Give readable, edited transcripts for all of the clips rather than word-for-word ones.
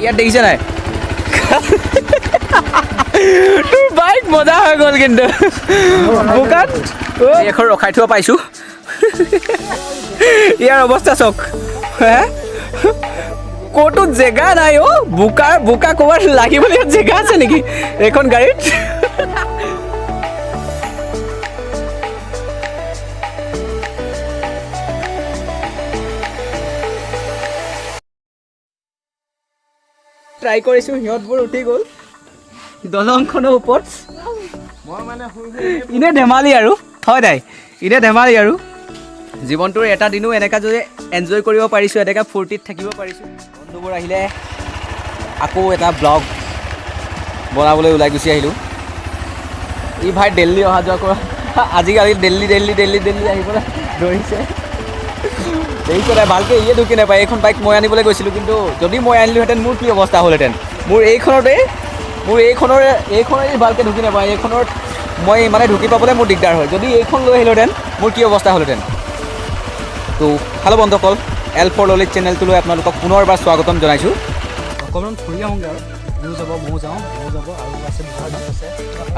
ইয়াত দেখিছে নাই তোৰ বাইক মজা হৈ গ'ল কিন্তু বোকাত এখন ৰখাই থোৱা পাইছোঁ ইয়াৰ অৱস্থা চাওক ক'তো জেগা নাই অ' বোকা ক'ৰবাত লাগিবলৈ ইয়াত জেগা আছে নেকি এইখন গাড়ীত ট্ৰাই কৰিছোঁ সিহঁতবোৰ উঠি গ'ল দলংখনৰ ওপৰত মই মানে ইনে ধেমালি আৰু হয় নাই ইনে ধেমালি আৰু জীৱনটোৰ এটা দিনো এনেকুৱা যদি এনজয় কৰিব পাৰিছোঁ এনেকুৱা ফূৰ্তিত থাকিব পাৰিছোঁ বন্ধুবোৰ আহিলে আকৌ এটা ব্লগ বনাবলৈ ওলাই গুচি আহিলোঁ ই ভাই দিল্লী অহা যোৱা কৰা আজিকালি দিল্লী আহিবলৈ ধৰিছে দেখিছে নাই ভালকৈ ইয়ে ঢুকি নাপায় এইখন বাইক মই আনিবলৈ গৈছিলোঁ কিন্তু যদি মই আনিলোহেঁতেন মোৰ কি অৱস্থা হ'লহেঁতেন মোৰ এইখনেই ভালকৈ ঢুকি নাপায় এইখনত মই মানে ঢুকি পাবলৈ মোৰ দিগদাৰ হয় যদি এইখন লৈ আহিলোহেঁতেন মোৰ কি অৱস্থা হ'লহেঁতেন তো হেল্ল' বন্ধুসকল L4 ললিত চেনেলটোলৈ আপোনালোকক পুনৰবাৰ স্বাগতম জনাইছোঁ অকণমান ফুৰি আহোঁগৈ আৰু বিহু যাব ময়ো যাওঁ ময়ো যাব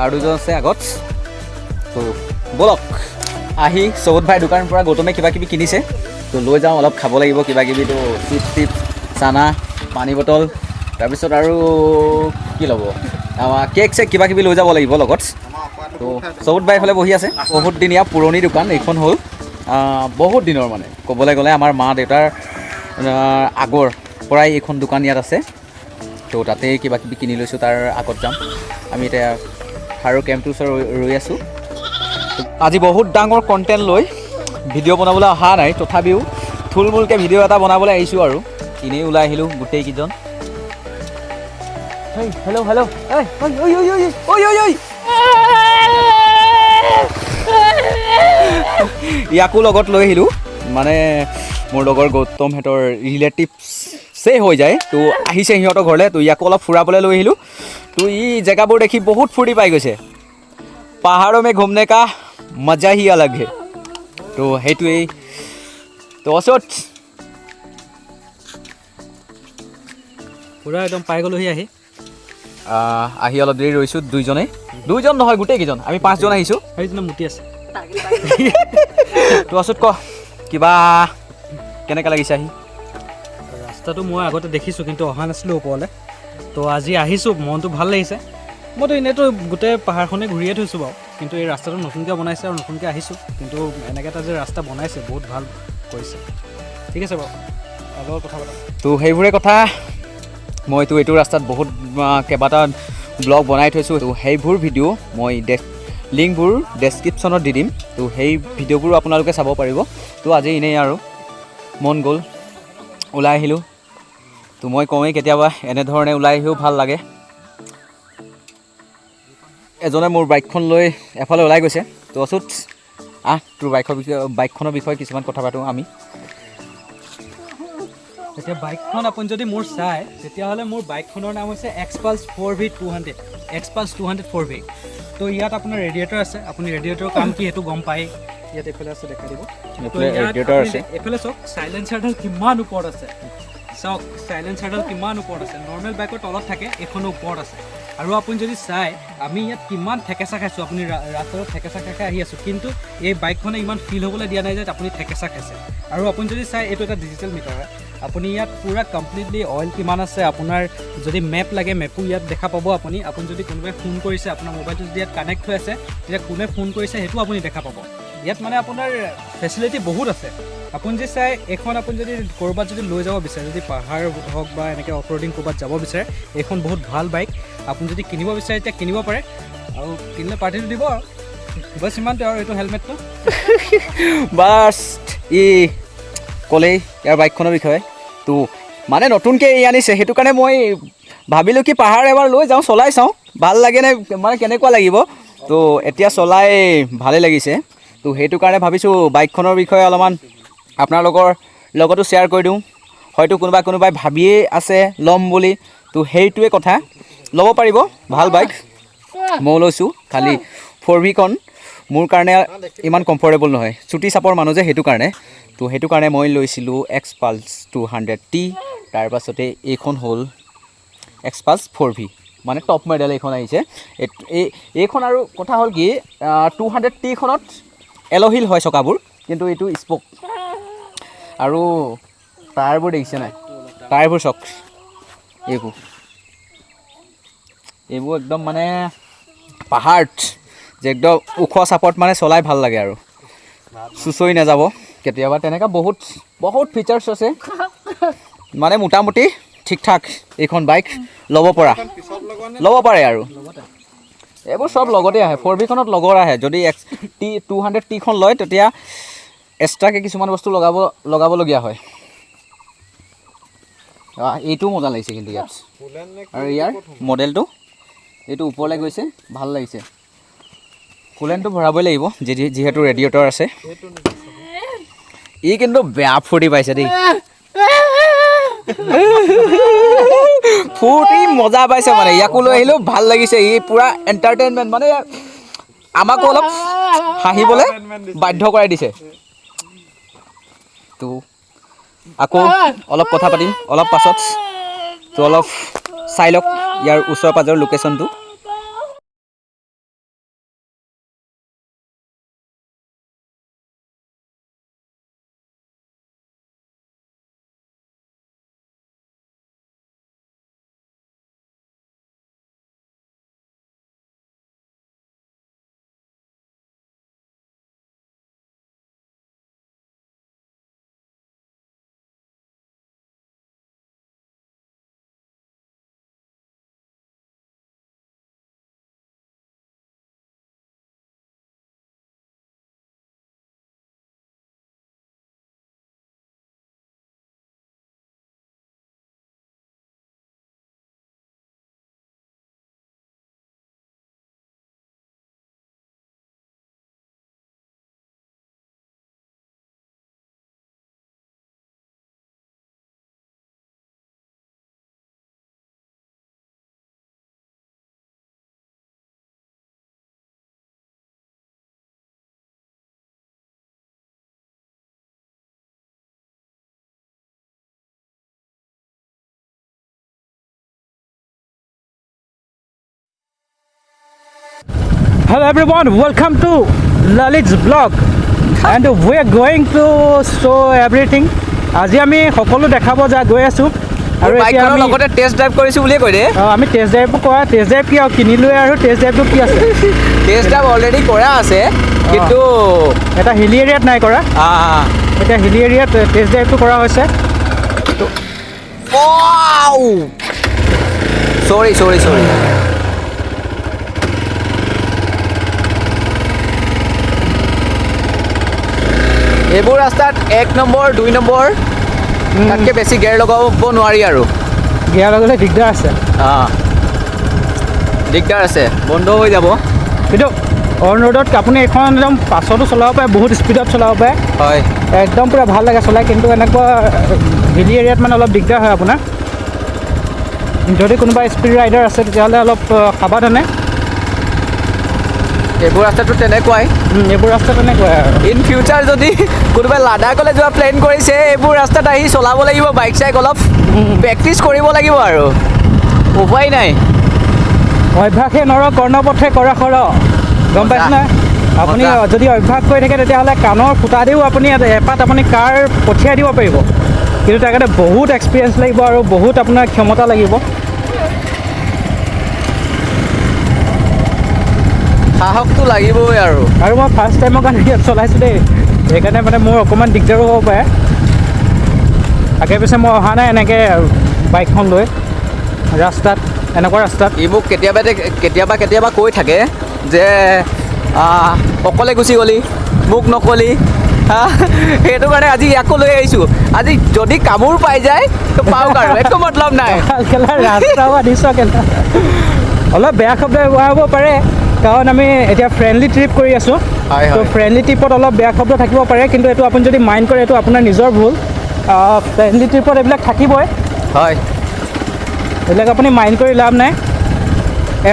আৰু দুজন আছে আগত তো ব'লক আহি চৌধ ভাই দোকানৰ পৰা গৌতমে কিবা কিবি কিনিছে তো লৈ যাওঁ অলপ খাব লাগিব কিবা কিবি তো চিপছ চানা পানী বটল তাৰপিছত আৰু কি ল'ব আমাৰ কেক চেক কিবা কিবি লৈ যাব লাগিব লগত তো চৌধ ভাই ফালে বহি আছে বহুত দিনীয়া পুৰণি দোকান এইখন হ'ল বহুত দিনৰ মানে ক'বলৈ গ'লে আমাৰ মা দেউতাৰ আগৰ পৰাই এইখন দোকান ইয়াত আছে তো তাতে কিবা কিবি কিনি লৈছোঁ তাৰ আগত যাম আমি এতিয়া আৰু কেম্পটোৰ ওচৰত ৰৈ আছোঁ আজি বহুত ডাঙৰ কণ্টেণ্ট লৈ ভিডিঅ' বনাবলৈ অহা নাই তথাপিও থুলমূলকৈ ভিডিঅ' এটা বনাবলৈ আহিছোঁ আৰু এনেই ওলাই আহিলোঁ গোটেইকেইজন হেল্ল' ইয়াকো লগত লৈ আহিলোঁ মানে মোৰ লগৰ গৌতমহঁতৰ ৰিলেটিভছেই হৈ যায় তো আহিছে সিহঁতৰ ঘৰলৈ তো ইয়াকো অলপ ফুৰাবলৈ লৈ আহিলোঁ তো ই জেগাবোৰ দেখি বহুত ফূৰ্তি পাই গৈছে পাহাৰৰ মে ঘুমনে কা মজা হি অলগ হে তো সেইটোৱেই তো অচত পুৰা একদম পাই গ'লোহি আহি অলপ দেৰি ৰৈছোঁ দুইজন নহয় গোটেইকেইজন আমি 5 জন আহিছোঁ সেইজনে মুতি আছে তো অচত ক কিবা কেনেকৈ লাগিছে আহি ৰাস্তাটো মই আগতে দেখিছোঁ কিন্তু অহা নাছিলোঁ ওপৰলৈ তো আজি আহিছোঁ মনটো ভাল লাগিছে মইতো এনেইতো গোটেই পাহাৰখনেই ঘূৰিয়ে থৈছোঁ বাৰু কিন্তু এই ৰাস্তাটো নতুনকৈ বনাইছে আৰু নতুনকৈ আহিছোঁ কিন্তু এনেকৈ এটা যে ৰাস্তা বনাইছে বহুত ভাল কৰিছে ঠিক আছে বাৰু আগৰ কথা পাতা তো সেইবোৰে কথা মইতো এইটো ৰাস্তাত বহুত কেইবাটা ব্লগ বনাই থৈছোঁ তো সেইবোৰ ভিডিঅ' মই লিংকবোৰ ডেছক্ৰিপশ্যনত দি দিম তো সেই ভিডিঅ'বোৰো আপোনালোকে চাব পাৰিব তো আজি এনেই আৰু মন গ'ল ওলাই আহিলোঁ তো মই কওঁৱেই কেতিয়াবা এনেধৰণে ওলাই আহিও ভাল লাগে এজনে মোৰ বাইকখন লৈ এফালে ওলাই গৈছে তো অচুত তোৰ বাইকখনৰ বিষয়ে কিছুমান কথা পাতোঁ আমি এতিয়া বাইকখন আপুনি যদি মোৰ চাই তেতিয়াহ'লে মোৰ বাইকখনৰ নাম হৈছে Xpulse 4V200 Xpulse 200 4V তো ইয়াত আপোনাৰ ৰেডিয়েটৰ আছে আপুনি ৰেডিয়েটৰৰ কাম কি সেইটো গম পায় ইয়াত এইফালে আছে দেখাই দিব ৰেডিয়েটৰ আছে এইফালে চাওক চাইলেঞ্চাৰডাল কিমান ওপৰত আছে নৰ্মেল বাইকৰ তলত থাকে এইখনো ওপৰত আছে আৰু আপুনি যদি চাই আমি ইয়াত কিমান ঠেকেচা খাইছোঁ আপুনি ৰাস্তাত ঠেকেচা খাই আহি আছোঁ কিন্তু এই বাইকখনে ইমান ফিল হ'বলৈ দিয়া নাই যে আপুনি ঠেকেচা খাইছে আৰু আপুনি যদি চাই এইটো এটা ডিজিটেল মিটাৰ হয় আপুনি ইয়াত পুৰা কমপ্লিটলি অইল কিমান আছে আপোনাৰ যদি মেপ লাগে মেপো ইয়াত দেখা পাব আপুনি যদি কোনোবাই ফোন কৰিছে আপোনাৰ মোবাইলটো যদি ইয়াত কানেক্ট হৈ আছে তেতিয়া কোনে ফোন কৰিছে সেইটো আপুনি দেখা পাব ইয়াত মানে আপোনাৰ ফেচিলিটি বহুত আছে আপুনি যদি চাই এইখন আপুনি যদি ক'ৰবাত যদি লৈ যাব বিচাৰে যদি পাহাৰ হওক বা এনেকৈ অফ ৰ'ডিং ক'ৰবাত যাব বিচাৰে এইখন বহুত ভাল বাইক আপুনি যদি কিনিব বিচাৰে তেতিয়া কিনিব পাৰে আৰু কিনিলে পাৰ্টিটো দিব আৰু বছ ইমানটো আৰু এইটো হেলমেটটো বাছ ক'লেই ইয়াৰ বাইকখনৰ বিষয়ে তো মানে নতুনকৈ এই আনিছে সেইটো কাৰণে মই ভাবিলোঁ কি পাহাৰ এবাৰ লৈ যাওঁ চলাই চাওঁ ভাল লাগেনে মানে কেনেকুৱা লাগিব তো এতিয়া চলাই ভালেই লাগিছে তো সেইটো কাৰণে ভাবিছোঁ বাইকখনৰ বিষয়ে অলপমান আপোনালোকৰ লগতো শ্বেয়াৰ কৰি দিওঁ হয়তো কোনোবাই ভাবিয়ে আছে ল'ম বুলি তো সেইটোৱে কথা ল'ব পাৰিব ভাল বাইক মই লৈছোঁ খালি 4Vখন মোৰ কাৰণে ইমান কমফৰ্টেবল নহয় চুটি চাপৰ মানুহ যে সেইটো কাৰণে মই লৈছিলোঁ Xpulse 200T তাৰপাছতে এইখন হ'ল এক্সপালছ 4V মানে টপ মডেল এইখন আহিছে এইখন আৰু কথা হ'ল কি 200T-খনত এল'হিল হয় চকাবোৰ কিন্তু এইটো স্পক আৰু টায়াৰবোৰ দেখিছে নাই টায়াৰবোৰ চক এইবোৰ একদম মানে পাহাৰত যে একদম ওখ চাপত মানে চলাই ভাল লাগে আৰু চুচৰি নাযাব কেতিয়াবা তেনেকুৱা বহুত ফিচাৰ্ছ আছে মানে মোটামুটি ঠিক ঠাক এইখন বাইক ল'ব পাৰে আৰু এইবোৰ চব লগতে আহে 4V-খনত লগৰ আহে যদি 200T-খন লয় তেতিয়া এক্সট্ৰাকৈ কিছুমান বস্তু লগাবলগীয়া হয় এইটোও মজা লাগিছে কিন্তু ইয়াত আৰু ইয়াৰ মডেলটো এইটো ওপৰলৈ গৈছে ভাল লাগিছে কুলেনটো ভৰাবই লাগিব যিহেতু ৰেডিয়েটৰ আছে ই কিন্তু বেয়া ফূৰ্তি পাইছে দেই ফূৰ্তি মজা পাইছে মানে ইয়াকো লৈ আহিলোঁ ভাল লাগিছে ই পূৰা এণ্টাৰটেইনমেণ্ট মানে আমাকো অলপ হাঁহিবলৈ বাধ্য কৰাই দিছে তো আকৌ অলপ কথা পাতিম অলপ পাছত তো অলপ চাই লওক ইয়াৰ ওচৰ পাজৰ লোকেশ্যনটো Hello everyone, welcome to Lalit's vlog and we are going to show everything. আজি আমি সকলো দেখাব যা গৈ আছো আৰু এতিয়া আমি লগতে টেষ্ট ড্ৰাইভ কৰিছোঁ বুলিয়ে কৈ দে আমি টেষ্ট ড্ৰাইভ কি কিনিলোঁ আৰু টেষ্ট ড্ৰাইভটো কি আছে টেষ্ট ড্ৰাইভ অলৰেডি কৰা আছে কিন্তু এটা হিলি এৰিয়াত নাই কৰা এতিয়া হিলি এৰিয়াত টেষ্ট ড্ৰাইভটো কৰা হৈছে চৰি এইবোৰ ৰাস্তাত 1 নম্বৰ 2 নম্বৰ তাতকৈ বেছি গেৰ লগাব নোৱাৰি আৰু গেৰ লগালে দিগদাৰ আছে বন্ধ হৈ যাব কিন্তু অন ৰোডত আপুনি এখন একদম পাছতো চলাব পাৰে বহুত স্পীডত চলাব পাৰে হয় একদম পূৰা ভাল লাগে চলাই কিন্তু এনেকুৱা হিলি এৰিয়াত মানে অলপ দিগদাৰ হয় আপোনাৰ যদি কোনোবা স্পীড ৰাইডাৰ আছে তেতিয়াহ'লে অলপ সাৱধানে এইবোৰ ৰাস্তাটো তেনেকুৱাই আৰু ইন ফিউচাৰ যদি কোনোবাই লাডাখলৈ যোৱা প্লেন কৰিছে এইবোৰ ৰাস্তাত আহি চলাব লাগিব বাইক চাইক অলপ প্ৰেক্টিচ কৰিব লাগিব আৰু উপায় নাই অভ্যাসে নৰ কৰ্ণপথে কৰা সৰ গম পাইছেনে আপুনি যদি অভ্যাস কৰি থাকে তেতিয়াহ'লে কাণৰ ফুটা দিও আপুনি এপাত আপুনি কাৰ পঠিয়াই দিব পাৰিব কিন্তু তাৰ কাৰণে বহুত এক্সপিৰিয়েঞ্চ লাগিব আৰু বহুত আপোনাৰ ক্ষমতা লাগিব সাহসটো লাগিবই আৰু মই ফাৰ্ষ্ট টাইমৰ কাৰণে ইয়াত চলাইছোঁ দেই সেইকাৰণে মানে মোৰ অকণমান দিগদাৰো হ'ব পাৰে আগে পিছে মই অহা নাই এনেকৈ বাইকখন লৈ ৰাস্তাত এনেকুৱা ৰাস্তাত ই মোক কেতিয়াবা কৈ থাকে যে অকলে গুচি গ'লি মোক নকলি সেইটো কাৰণে আজি ইয়াকো লৈ আহিছোঁ আজি যদি কামোৰ পাই যায় পাওক আৰু একো মতলব নাই ৰাস্তাও আনিছ অলপ বেয়া শব্দ ব্যৱহাৰ হ'ব পাৰে কাৰণ আমি এতিয়া ফ্ৰেণ্ডলি ট্ৰিপ কৰি আছোঁ তো ফ্ৰেণ্ডলি ট্ৰিপত অলপ বেয়া শব্দ থাকিব পাৰে কিন্তু এইটো আপুনি যদি মাইণ্ড কৰে এইটো আপোনাৰ নিজৰ ভুল ফ্ৰেণ্ডলি ট্ৰিপত এইবিলাক থাকিবই হয় এইবিলাক আপুনি মাইণ্ড কৰি লাভ নাই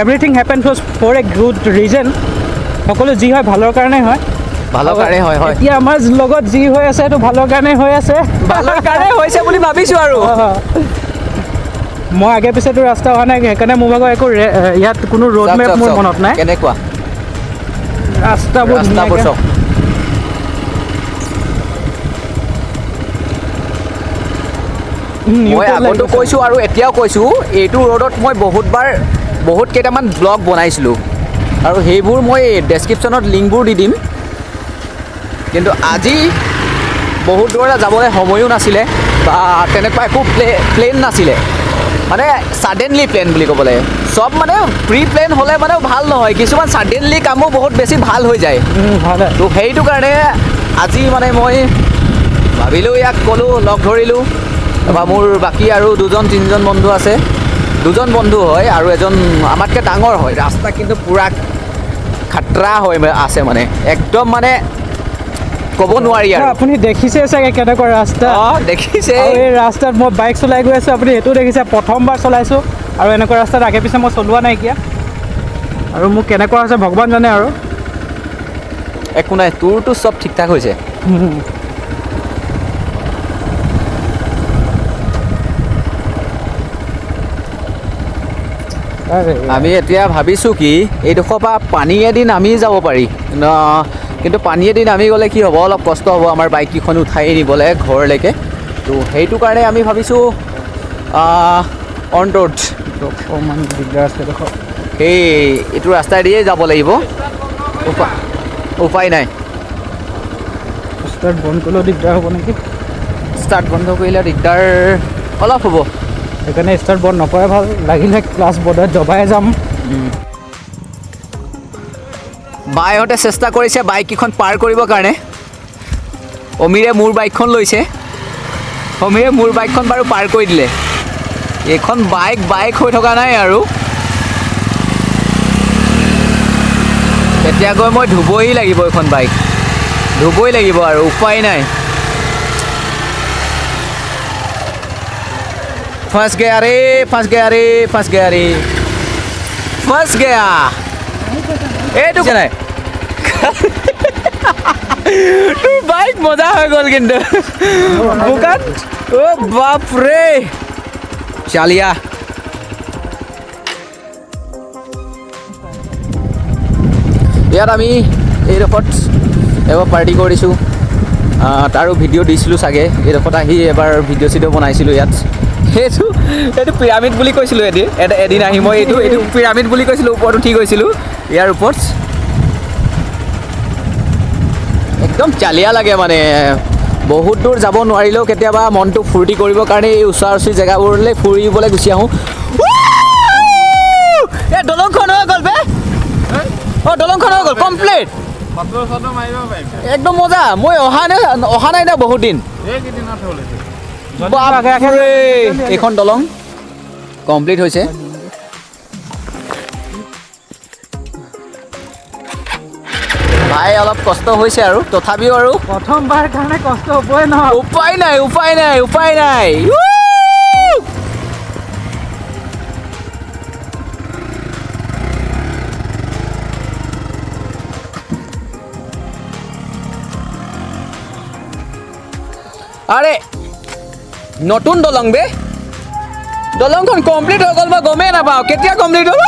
everything happen for a good reason সকলো যি হয় ভালৰ কাৰণে হয় এতিয়া আমাৰ লগত যি হৈ আছে সেইটো ভালৰ কাৰণে হৈ আছে ভালৰ কাৰণে হৈছে বুলি ভাবিছোঁ আৰু মই আগে পিছেতো ৰাস্তা হোৱা নাই সেইকাৰণে মোৰ ভাগৰ একো ইয়াত কোনো ৰোড মেপ মোৰ মনত নাই কেনেকুৱা ৰাস্তাবোৰ চাওক মই আগতো কৈছোঁ আৰু এতিয়াও কৈছোঁ এইটো ৰোডত মই বহুত কেইটামান ব্লগ বনাইছিলোঁ আৰু সেইবোৰ মই ডেছক্ৰিপশ্যনত লিংকবোৰ দি দিম কিন্তু আজি বহুত দূৰলৈ যাবলৈ সময়ো নাছিলে বা তেনেকুৱা একো প্লেন নাছিলে মানে ছাডেনলি প্লেন বুলি ক'ব লাগে চব মানে প্ৰি প্লেন হ'লে মানে ভাল নহয় কিছুমান ছাডেনলি কামো বহুত বেছি ভাল হৈ যায় তো সেইটো কাৰণে আজি মানে মই ভাবিলোঁ ইয়াক ক'লোঁ লগ ধৰিলোঁ বা মোৰ বাকী আৰু 2-3জন বন্ধু আছে 2জন বন্ধু হয় আৰু এজন আমাতকৈ ডাঙৰ হয় ৰাস্তা কিন্তু পূৰা খাটৰা হৈ আছে মানে একদম মানে ক'ব নোৱাৰি আৰু আপুনি দেখিছে চাগে কেনেকুৱা ৰাস্তা দেখিছে এই ৰাস্তাত মই বাইক চলাই গৈ আছোঁ আপুনি এইটো দেখিছে প্ৰথমবাৰ চলাইছোঁ আৰু এনেকুৱা ৰাস্তাত আগে পিছে মই চলোৱা নাইকিয়া আৰু মোক কেনেকুৱা হৈছে ভগৱান জানে আৰু একো নাই তোৰতো চব ঠিক ঠাক হৈছে আমি এতিয়া ভাবিছোঁ কি এইডোখৰ পৰা পানীয়েদি নামি যাব পাৰি কিন্তু পানীয়েদি নামি গ'লে কি হ'ব অলপ কষ্ট হ'ব আমাৰ বাইককেইখন উঠাই নিবলৈ ঘৰলৈকে তো সেইটো কাৰণে আমি ভাবিছোঁ অন ৰোড অকণমান দিগদাৰ আছে দেখোন সেই এইটো ৰাস্তাইদিয়ে যাব লাগিব উপায় নাই ষ্টাৰ্ট বন্ধ কৰিলেও দিগদাৰ হ'ব নেকি ষ্টাৰ্ট বন্ধ কৰিলে দিগদাৰ অলপ হ'ব সেইকাৰণে ষ্টাৰ্ট বন্ধ নকৰাই ভাল লাগিলে ক্লাছ বৰ্ডত জবাই যাম বাইহঁতে চেষ্টা কৰিছে বাইককেইখন পাৰ কৰিবৰ কাৰণে অমীৰে মোৰ বাইকখন লৈছে অমীৰে মোৰ বাইকখন বাৰু পাৰ কৰি দিলে এইখন বাইক হৈ থকা নাই আৰু এতিয়া গৈ মই ধুবই লাগিব এইখন বাইক ধুবই লাগিব আৰু উপায় নাই फंस गया এইটো নাই তোৰ বাইক মজা হৈ গ'ল কিন্তু বোকাত অ' বাপৰে চালিয়া ইয়াত আমি এইডোখৰত এবাৰ পাৰ্টি কৰিছোঁ তাৰো ভিডিঅ' দিছিলোঁ চাগে এইডোখৰত আহি এবাৰ ভিডিঅ' চিডিঅ' বনাইছিলোঁ ইয়াত এইটো পিৰামিড বুলি কৈছিলোঁ এদিন আহি মই এইটো পিৰামিড বুলি কৈছিলোঁ ওপৰত উঠি গৈছিলোঁ ইয়াৰ ওপৰত একদম চালিয়া লাগে মানে বহুত দূৰ যাব নোৱাৰিলেও কেতিয়াবা মনটো ফূৰ্তি কৰিবৰ কাৰণে এই ওচৰা ওচৰি জেগাবোৰলৈ ফুৰিবলৈ গুচি আহোঁ এই দলংখন হৈ গ'ল বে দলংখন হৈ গ'ল কমপ্লিট একদম মজা মই অহা নাই না বহুত দিন এইখন দলং কমপ্লিট হৈছে ভাই অলপ কষ্ট হৈছে আৰু তথাপিও আৰু প্ৰথমবাৰ কাৰণে কষ্ট হ'বই নহয় উপায় নাই আৰে নতুন দলং বে দলংখন কমপ্লিট হৈ গ'ল মই গমেই নাপাওঁ কেতিয়া কমপ্লিট হ'ল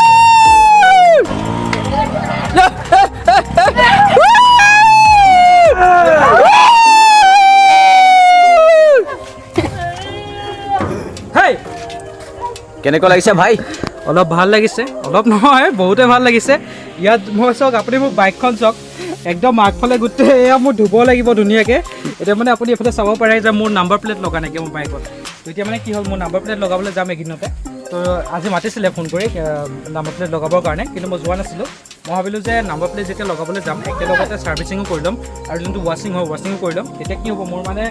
কেনেকুৱা লাগিছে ভাই অলপ ভাল লাগিছে অলপ নহয় বহুতে ভাল লাগিছে ইয়াত মই চাওক আপুনি মোৰ বাইকখন চাওক একদম আগফালে গোটেই এয়া মোৰ ধুব লাগিব ধুনীয়াকৈ এতিয়া মানে আপুনি এইফালে চাব পাৰে যে মোৰ নাম্বাৰ প্লেট লগা নাইকিয়া মোৰ বাইকত তো এতিয়া মানে কি হ'ল মোৰ নাম্বাৰ প্লেট লগাবলৈ যাম এইকেইদিনতে তো আজি মাতিছিলে ফোন কৰি নাম্বাৰ প্লেট লগাবৰ কাৰণে কিন্তু মই যোৱা নাছিলোঁ মই ভাবিলোঁ যে নাম্বাৰ প্লেট যেতিয়া লগাবলৈ যাম একেলগতে ছাৰ্ভিচিঙো কৰি ল'ম আৰু যোনটো ৱাশ্বিঙো কৰি ল'ম তেতিয়া কি হ'ব মোৰ মানে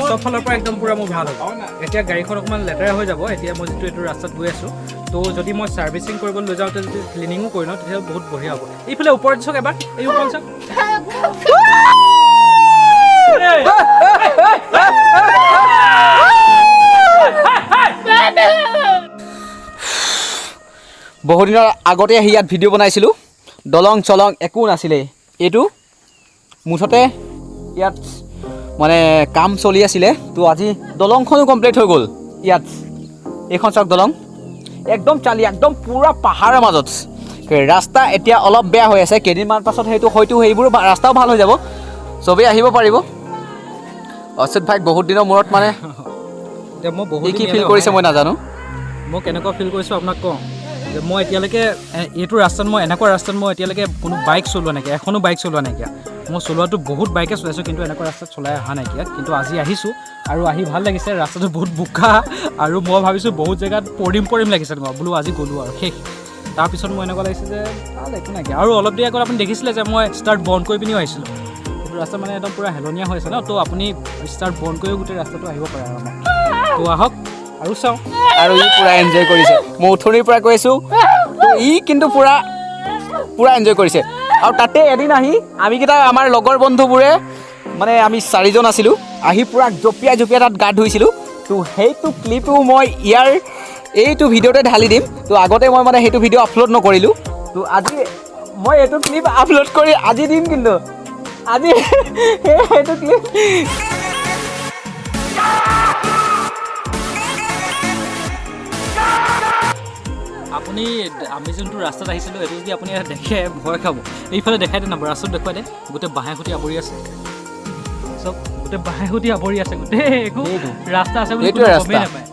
চব ফালৰ পৰা একদম পূৰা মোৰ ভাল হ'ব এতিয়া গাড়ীখন অকণমান লেতেৰা হৈ যাব এতিয়া মই যিটো এইটো ৰাস্তাত গৈ আছোঁ তো যদি মই ছাৰ্ভিচিং কৰিবলৈ লৈ যাওঁতে যদি ক্লিনিঙো কৰি লওঁ তেতিয়াহ'লে বহুত বঢ়িয়া হ'ব এইফালে ওপৰত চাওক এবাৰ এই ওপৰত চাওক বহু দিনৰ আগতে আহি ইয়াত ভিডিঅ' বনাইছিলোঁ দলং চলং একো নাছিলে এইটো মুঠতে ইয়াত মানে কাম চলি আছিলে তো আজি দলংখনো কমপ্লিট হৈ গ'ল ইয়াত এইখন চাওক দলং একদম চালি একদম পূৰা পাহাৰৰ মাজত ৰাস্তা এতিয়া অলপ বেয়া হৈ আছে কেইদিনমান পাছত সেইটো হয়তো সেইবোৰ ৰাস্তাও ভাল হৈ যাব চবেই আহিব পাৰিব অচ্যুত ভাইক বহুত দিনৰ মূৰত মানে এতিয়া মই বহুত কি ফিল কৰিছে মই নাজানো মই কেনেকুৱা ফিল কৰিছোঁ আপোনাক কওঁ যে মই এতিয়ালৈকে এইটো ৰাস্তাত মই এনেকুৱা ৰাস্তাত মই এতিয়ালৈকে কোনো বাইক চলোৱা নাইকিয়া এখনো বাইক চলোৱা নাইকিয়া মই চলোৱাটো বহুত বাইকে চলাইছোঁ কিন্তু এনেকুৱা ৰাস্তাত চলাই অহা নাইকিয়া কিন্তু আজি আহিছোঁ আৰু আহি ভাল লাগিছে ৰাস্তাটো বহুত বোকা আৰু মই ভাবিছোঁ বহুত জেগাত পৰিম লাগিছে তোমাৰ বোলো আজি গ'লোঁ আৰু শেষ তাৰপিছত মই এনেকুৱা লাগিছে যে ভাল একো নাইকিয়া আৰু অলপ দেৰি আগত আপুনি দেখিছিলে যে মই ষ্টাৰ্ট বন্ধ কৰি পিনিও আহিছিলোঁ এইটো ৰাস্তা মানে একদম পূৰা হেলনীয়া হৈ আছে ন তো আপুনি ষ্টাৰ্ট বন্ধ কৰিও গোটেই ৰাস্তাটো আহিব পাৰে আৰু তো আহক আৰু চাওঁ আৰু ই পূৰা এনজয় কৰিছে মই উঠনিৰ পৰা কৈ আছোঁ ই কিন্তু পূৰা এনজয় কৰিছে আৰু তাতে এদিন আহি আমিকেইটা আমাৰ লগৰ বন্ধুবোৰে মানে আমি 4জন আছিলোঁ আহি পূৰা জঁপিয়াই তাত গা ধুইছিলোঁ তো সেইটো ক্লিপো মই ইয়াৰ এইটো ভিডিঅ'তে ঢালি দিম তো আগতে মই মানে সেইটো ভিডিঅ' আপলোড নকৰিলোঁ তো আজি মই এইটো ক্লিপ আপলোড কৰি আজি দিম কিন্তু আজি সেইটো ক্লিপ আপুনি আমি যোনটো ৰাস্তাত আহিছিলোঁ এইটো যদি আপুনি দেখে ভয় খাব এইফালে দেখাই দে নাম্বাৰ ৰাস্তাত দেখুৱাই দে গোটেই বাঁহে খুটি আৱৰি আছে চব গোটেই বাঁহে খুটি আৱৰি আছে গোটেই একো ৰাস্তা আছে বুলি কোনো গমেই নাপায়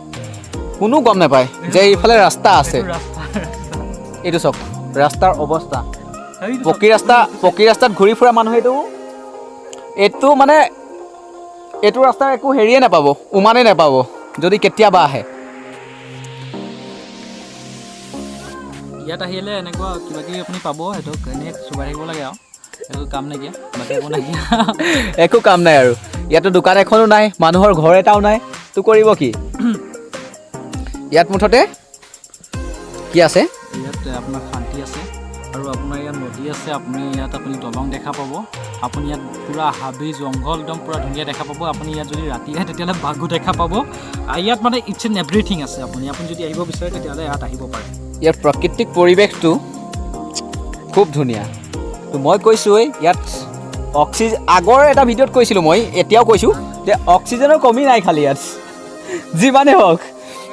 কোনো গম নাপায় যে এইফালে ৰাস্তা আছে এইটো চাওক ৰাস্তাৰ অৱস্থা পকী ৰাস্তাত ঘূৰি ফুৰা মানুহে এইটো মানে এইটো ৰাস্তাৰ একো হেৰিয়ে নাপাব উমানেই নাপাব যদি কেতিয়াবা আহে ইয়াত আহিলে এনেকুৱা কিবা কিবি আপুনি পাব সেইটো এনেই চুবাই থাকিব লাগে আৰু একো কাম নাইকিয়া বাকী একো নাইকিয়া একো কাম নাই আৰু ইয়াতো দোকান এখনো নাই মানুহৰ ঘৰ এটাও নাই তো কৰিব কি ইয়াত মুঠতে কি আছে ইয়াত আপোনাৰ শান্তি আছে আৰু আপোনাৰ ইয়াত নদী আছে আপুনি দলং দেখা পাব আপুনি ইয়াত পূৰা হাবি জংঘল একদম পূৰা ধুনীয়া দেখা পাব আপুনি ইয়াত যদি ৰাতি আহে তেতিয়াহ'লে বাঘো দেখা পাব ইয়াত মানে ইটছ এণ্ড এভৰিথিং আছে আপুনি যদি আহিব বিচাৰে তেতিয়াহ'লে ইয়াত আহিব পাৰে ইয়াৰ প্ৰাকৃতিক পৰিৱেশটো খুব ধুনীয়া তো মই কৈছোঁৱেই ইয়াত আগৰ এটা ভিডিঅ'ত কৈছিলোঁ মই এতিয়াও কৈছোঁ যে অক্সিজেনৰ কমি নাই খালি ইয়াত যিমানেই হওক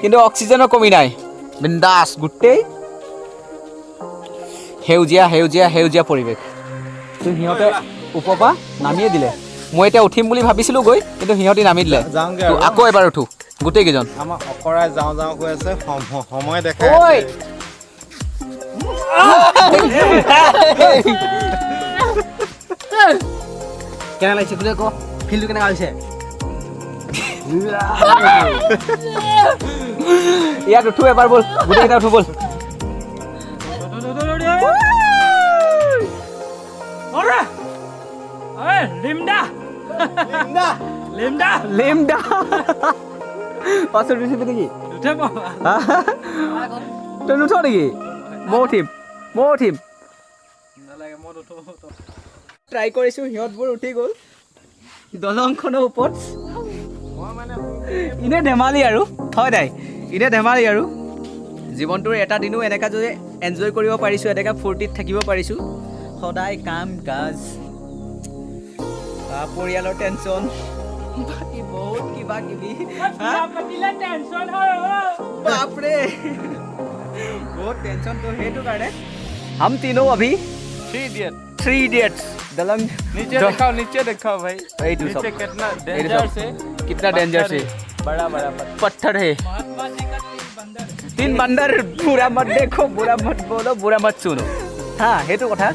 কিন্তু অক্সিজেনৰ কমি নাই বিন্দাছ গোটেই সেউজীয়া পৰিৱেশ তো সিহঁতে ওপৰৰ পৰা নামিয়ে দিলে মই এতিয়া উঠিম বুলি ভাবিছিলোঁ গৈ কিন্তু সিহঁতি নামি দিলে আকৌ এবাৰ উঠো গোটেইকেইজন আমাৰ অকৰাই যাওঁ কৈ আছে সময় দেখাই কেনে লাগিছে বোলে আকৌ ফিল্ডটো কেনেকুৱা হৈছে ইয়াত উঠো এবাৰ ব'ল গোটেইকেইটা উঠো ব'ল পাছত উঠিবি নেকি তই নুঠ নেকি মই উঠিম ট্ৰাই কৰিছোঁ সিহঁতবোৰ উঠি গ'ল দলংখনৰ ওপৰত ইনে ধেমালি আৰু হয় নাই ইনে ধেমালি আৰু জীৱনটোৰ এটা দিনো এনেকুৱা যদি এনজয় কৰিব পাৰিছোঁ এনেকুৱা ফূৰ্তিত থাকিব পাৰিছোঁ সদায় কাম কাজ পৰিয়ালৰ টেনশ্যন বাকী বহুত কিবা কিবি বাপৰে বহুত টেনশ্যন তো সেইটো কাৰণে हम तीनों अभी 3 इडियट्स दलंग नीचे दिखाओ भाई नीचे कितना डेंजर से बड़ा पत्थर है 3 बंदर बुरा मत देखो बुरा मत बोलो बुरा मत सुनो हाँ সেইটো কথা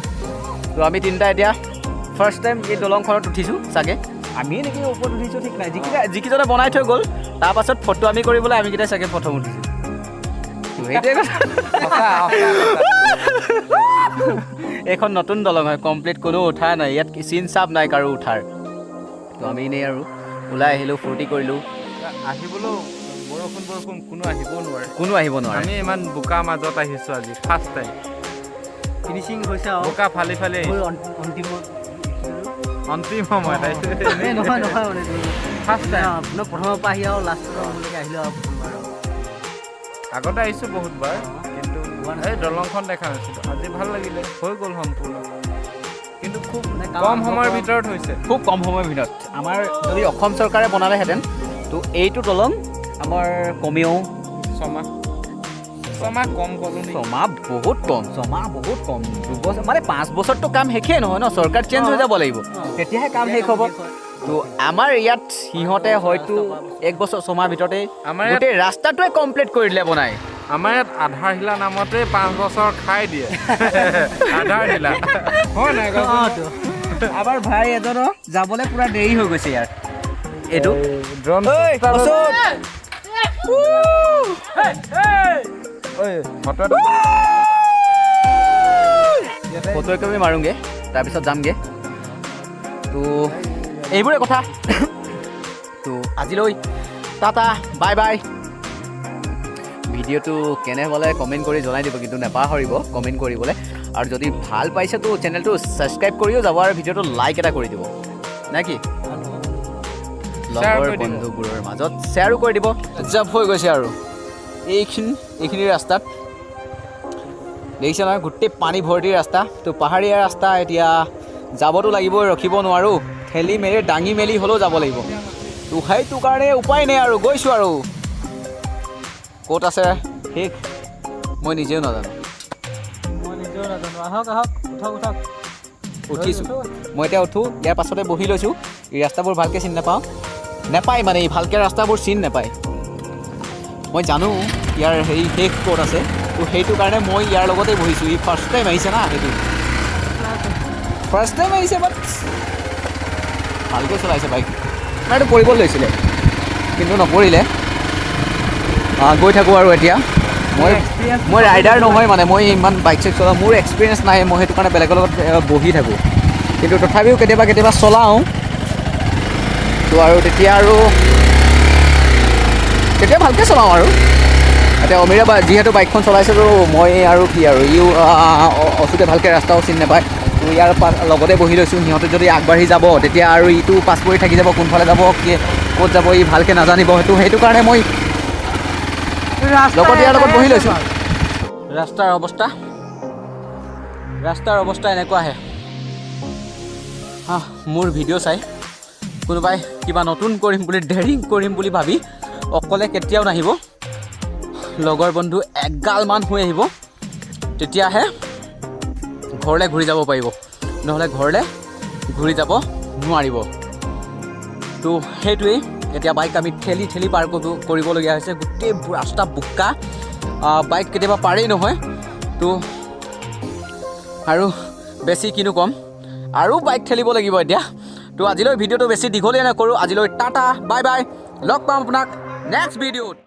তো আমি তিনিটা এতিয়া ফাৰ্ষ্ট টাইম এই দলংখনত উঠিছোঁ চাগে আমি নেকি ওপৰত উঠিছোঁ ঠিক নাই যিকেইজনে বনাই থৈ গ'ল তাৰপাছত ফটো আমি কৰিবলৈ আমিকেইটাই চাগে প্ৰথম উঠিছোঁ এইখন নতুন দলং হয় কমপ্লিট কোনো উঠা নাই ইয়াত চিন চাপ নাই কাৰো উঠাৰ তো আমি এনেই আৰু ওলাই আহিলোঁ ফূৰ্তি কৰিলোঁ আহিবলৈও বৰষুণ কোনো আহিব নোৱাৰে আমি ইমান বোকা মাজত আহিছোঁ আজি ফাৰ্ষ্ট টাইম ফিনিচিং হৈছে বোকা ফালি অন্তিম সময় নহয় মানে ফাৰ্ষ্ট টাইম আপোনাক প্ৰথমৰ পৰা আহি আৰু লাষ্টলৈকে আহিলোঁ আৰু আগতে আহিছোঁ বহুতবাৰ কিন্তু এই দলংখন দেখা নাছিলোঁ আজি ভাল লাগিলে হৈ গ'ল সম্পূৰ্ণ কিন্তু খুব কম সময়ৰ ভিতৰত হৈছে খুব কম সময়ৰ ভিতৰত আমাৰ যদি অসম চৰকাৰে বনালেহেঁতেন তো এইটো দলং আমাৰ কমেও ছমাহ কম ক'লো নেকি ছমাহ বহুত কম 2 বছৰ মানে 5 বছৰটো কাম শেষেই নহয় ন চৰকাৰ চেঞ্জ হৈ যাব লাগিব তেতিয়াহে কাম শেষ হ'ব তো আমাৰ ইয়াত সিহঁতে হয়তো 1 বছৰ 6 মাহ ভিতৰতে আমাৰ ইয়াত গোটেই ৰাস্তাটোৱে কমপ্লিট কৰি দিলে বনাই আমাৰ ইয়াত আধাৰ হিলা নামতে 5 বছৰ খাই দিয়ে আধাৰ হিলা হয় নাই আমাৰ ভাই এজনৰ যাবলৈ পুৰা দেৰি হৈ গৈছে ইয়াৰ এইটো ড্ৰোন ফটো একপি মাৰোঁগৈ তাৰপিছত যামগৈ তো এইবোৰে কথা তো আজিলৈ টাটা বাই বাই ভিডিঅ'টো কেনে হ'লে কমেণ্ট কৰি জনাই দিব কিন্তু নাপাহৰিব কমেণ্ট কৰিবলৈ আৰু যদি ভাল পাইছে তো চেনেলটো ছাবস্ক্ৰাইব কৰিও যাব আৰু ভিডিঅ'টো লাইক এটা কৰি দিব নে কি লগৰ বন্ধুবোৰৰ মাজত শ্বেয়াৰো কৰি দিব জাপ হৈ গৈছে আৰু এইখিনি ৰাস্তাত দেখিছে নহয় গোটেই পানী ভৰ্তি ৰাস্তা তো পাহাৰীয়া ৰাস্তা এতিয়া যাবতো লাগিবই ৰখিব নোৱাৰোঁ ঠেলি মেলি দাঙি মেলি হ'লেও যাব লাগিব তো সেইটো কাৰণে উপায় নাই আৰু গৈছোঁ আৰু ক'ত আছে শেষ মই নিজেও নাজানো উঠিছোঁ মই এতিয়া উঠোঁ ইয়াৰ পাছতে বহি লৈছোঁ এই ৰাস্তাবোৰ ভালকৈ চিনি নাপায় মানে এই ভালকৈ ৰাস্তাবোৰ চিনি নাপায় মই জানো ইয়াৰ শেষ ক'ত আছে তো সেইটো কাৰণে মই ইয়াৰ লগতে বহিছোঁ ই ফাৰ্ষ্ট টাইম আহিছে না সেইটো ফাৰ্ষ্ট টাইম আহিছে বাট ভালকৈ চলাইছে বাইক মই এইটো পৰিব লৈছিলে কিন্তু নপৰিলে গৈ থাকোঁ আৰু এতিয়া মই ৰাইডাৰ নহয় মানে মই ইমান বাইক চাইক চলাওঁ মোৰ এক্সপিৰিয়েঞ্চ নাই মই সেইটো কাৰণে বেলেগৰ লগত বহি থাকোঁ কিন্তু তথাপিও কেতিয়াবা চলাওঁ তো আৰু তেতিয়া ভালকৈ চলাওঁ আৰু এতিয়া অমিৰে যিহেতু বাইকখন চলাইছে তো মই আৰু কি আৰু ইও অচুতে ভালকৈ ৰাস্তাও চিনি নাপায় তো ইয়াৰ লগতে বহি লৈছোঁ সিহঁতে যদি আগবাঢ়ি যাব তেতিয়া আৰু ইটো পাছ পৰি থাকি যাব কোনফালে যাব ক'ত যাব ই ভালকৈ নাজানিব সেইটো কাৰণে মই লগত ইয়াৰ লগত বহি লৈছোঁ ৰাস্তাৰ অৱস্থা এনেকুৱাহে মোৰ ভিডিঅ' চাই কোনোবাই কিবা নতুন কৰিম বুলি ডেৰিং কৰিম বুলি ভাবি অকলে কেতিয়াও নাহিব লগৰ বন্ধু এগালমান হৈ আহিব তেতিয়াহে ঘৰলৈ ঘূৰি যাব পাৰিব নহ'লে ঘৰলৈ ঘূৰি যাব নোৱাৰিব তো সেইটোৱেই এতিয়া বাইক আমি ঠেলি পাৰ কৰিবলগীয়া হৈছে গোটেই ৰাস্তা বোকা বাইক কেতিয়াবা পাৰেই নহয় তো আৰু বেছি কিনো ক'ম আৰু বাইক ঠেলিব লাগিব এতিয়া তো আজিলৈ ভিডিঅ'টো বেছি দীঘলীয়া নকৰোঁ আজিলৈ টাটা বাই বাই লগ পাম আপোনাক নেক্সট ভিডিঅ'ত